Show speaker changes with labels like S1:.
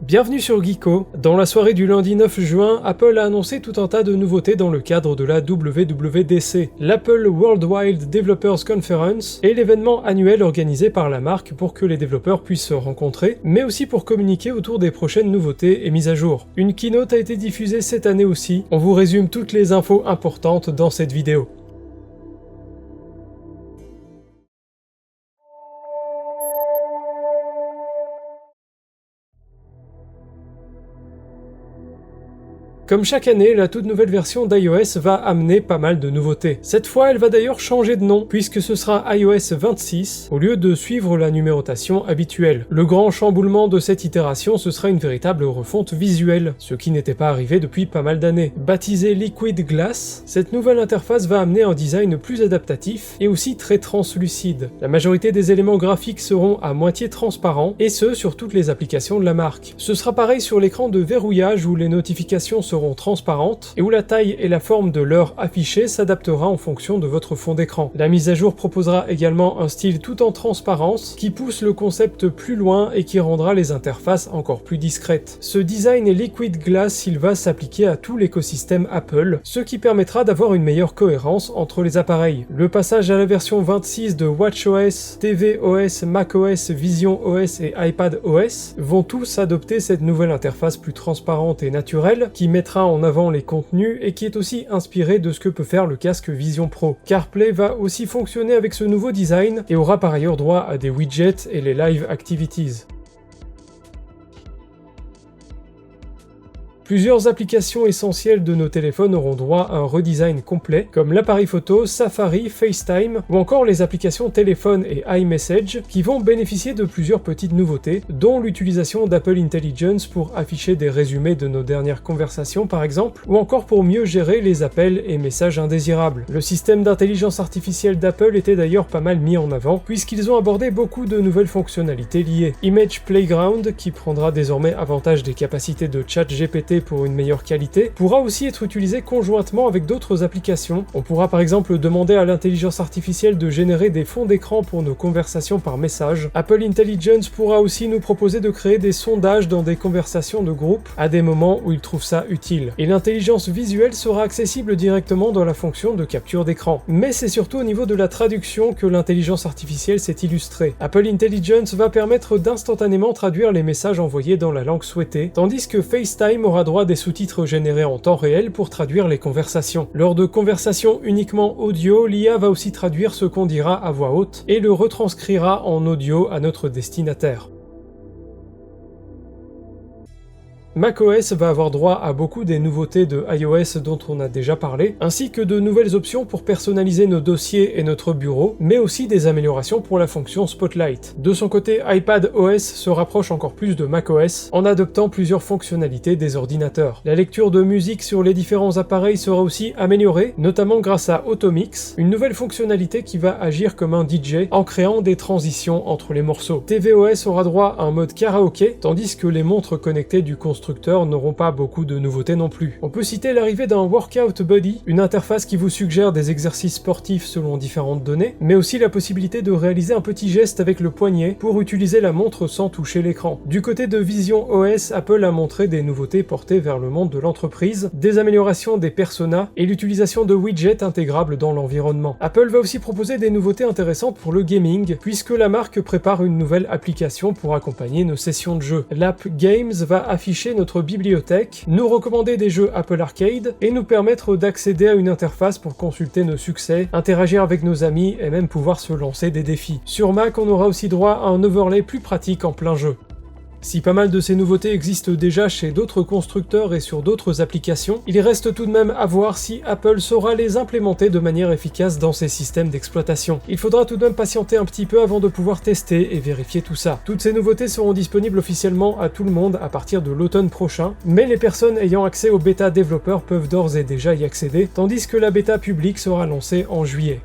S1: Bienvenue sur Geeko. Dans la soirée du lundi 9 juin, Apple a annoncé tout un tas de nouveautés dans le cadre de la WWDC, l'Apple Worldwide Developers Conference, est l'événement annuel organisé par la marque pour que les développeurs puissent se rencontrer, mais aussi pour communiquer autour des prochaines nouveautés et mises à jour. Une keynote a été diffusée cette année aussi, on vous résume toutes les infos importantes dans cette vidéo. Comme chaque année, la toute nouvelle version d'iOS va amener pas mal de nouveautés. Cette fois, elle va d'ailleurs changer de nom, puisque ce sera iOS 26, au lieu de suivre la numérotation habituelle. Le grand chamboulement de cette itération, ce sera une véritable refonte visuelle, ce qui n'était pas arrivé depuis pas mal d'années. Baptisée Liquid Glass, cette nouvelle interface va amener un design plus adaptatif, et aussi très translucide. La majorité des éléments graphiques seront à moitié transparents, et ce, sur toutes les applications de la marque. Ce sera pareil sur l'écran de verrouillage, où les notifications seront transparentes et où la taille et la forme de l'heure affichée s'adaptera en fonction de votre fond d'écran. La mise à jour proposera également un style tout en transparence qui pousse le concept plus loin et qui rendra les interfaces encore plus discrètes. Ce design Liquid Glass, il va s'appliquer à tout l'écosystème Apple, ce qui permettra d'avoir une meilleure cohérence entre les appareils. Le passage à la version 26 de WatchOS, tvOS, macOS, visionOS et iPadOS vont tous adopter cette nouvelle interface plus transparente et naturelle qui mettra en avant les contenus et qui est aussi inspiré de ce que peut faire le casque Vision Pro. CarPlay va aussi fonctionner avec ce nouveau design et aura par ailleurs droit à des widgets et les Live Activities. Plusieurs applications essentielles de nos téléphones auront droit à un redesign complet, comme l'appareil photo, Safari, FaceTime, ou encore les applications téléphone et iMessage, qui vont bénéficier de plusieurs petites nouveautés, dont l'utilisation d'Apple Intelligence pour afficher des résumés de nos dernières conversations par exemple, ou encore pour mieux gérer les appels et messages indésirables. Le système d'intelligence artificielle d'Apple était d'ailleurs pas mal mis en avant, puisqu'ils ont abordé beaucoup de nouvelles fonctionnalités liées. Image Playground, qui prendra désormais avantage des capacités de ChatGPT pour une meilleure qualité, pourra aussi être utilisé conjointement avec d'autres applications. On pourra par exemple demander à l'intelligence artificielle de générer des fonds d'écran pour nos conversations par message. Apple Intelligence pourra aussi nous proposer de créer des sondages dans des conversations de groupe à des moments où il trouve ça utile. Et l'intelligence visuelle sera accessible directement dans la fonction de capture d'écran. Mais c'est surtout au niveau de la traduction que l'intelligence artificielle s'est illustrée. Apple Intelligence va permettre d'instantanément traduire les messages envoyés dans la langue souhaitée, tandis que FaceTime aura droit des sous-titres générés en temps réel pour traduire les conversations. Lors de conversations uniquement audio, l'IA va aussi traduire ce qu'on dira à voix haute et le retranscrira en audio à notre destinataire. macOS va avoir droit à beaucoup des nouveautés de iOS dont on a déjà parlé, ainsi que de nouvelles options pour personnaliser nos dossiers et notre bureau, mais aussi des améliorations pour la fonction Spotlight. De son côté, iPadOS se rapproche encore plus de macOS en adoptant plusieurs fonctionnalités des ordinateurs. La lecture de musique sur les différents appareils sera aussi améliorée, notamment grâce à Automix, une nouvelle fonctionnalité qui va agir comme un DJ en créant des transitions entre les morceaux. tvOS aura droit à un mode karaoké, tandis que les montres connectées du constructeurs n'auront pas beaucoup de nouveautés non plus. On peut citer l'arrivée d'un Workout Buddy, une interface qui vous suggère des exercices sportifs selon différentes données, mais aussi la possibilité de réaliser un petit geste avec le poignet pour utiliser la montre sans toucher l'écran. Du côté de visionOS, Apple a montré des nouveautés portées vers le monde de l'entreprise, des améliorations des personas et l'utilisation de widgets intégrables dans l'environnement. Apple va aussi proposer des nouveautés intéressantes pour le gaming, puisque la marque prépare une nouvelle application pour accompagner nos sessions de jeu. L'app Games va afficher notre bibliothèque, nous recommander des jeux Apple Arcade et nous permettre d'accéder à une interface pour consulter nos succès, interagir avec nos amis et même pouvoir se lancer des défis. Sur Mac, on aura aussi droit à un overlay plus pratique en plein jeu. Si pas mal de ces nouveautés existent déjà chez d'autres constructeurs et sur d'autres applications, il reste tout de même à voir si Apple saura les implémenter de manière efficace dans ses systèmes d'exploitation. Il faudra tout de même patienter un petit peu avant de pouvoir tester et vérifier tout ça. Toutes ces nouveautés seront disponibles officiellement à tout le monde à partir de l'automne prochain, mais les personnes ayant accès aux bêta développeurs peuvent d'ores et déjà y accéder, tandis que la bêta publique sera lancée en juillet.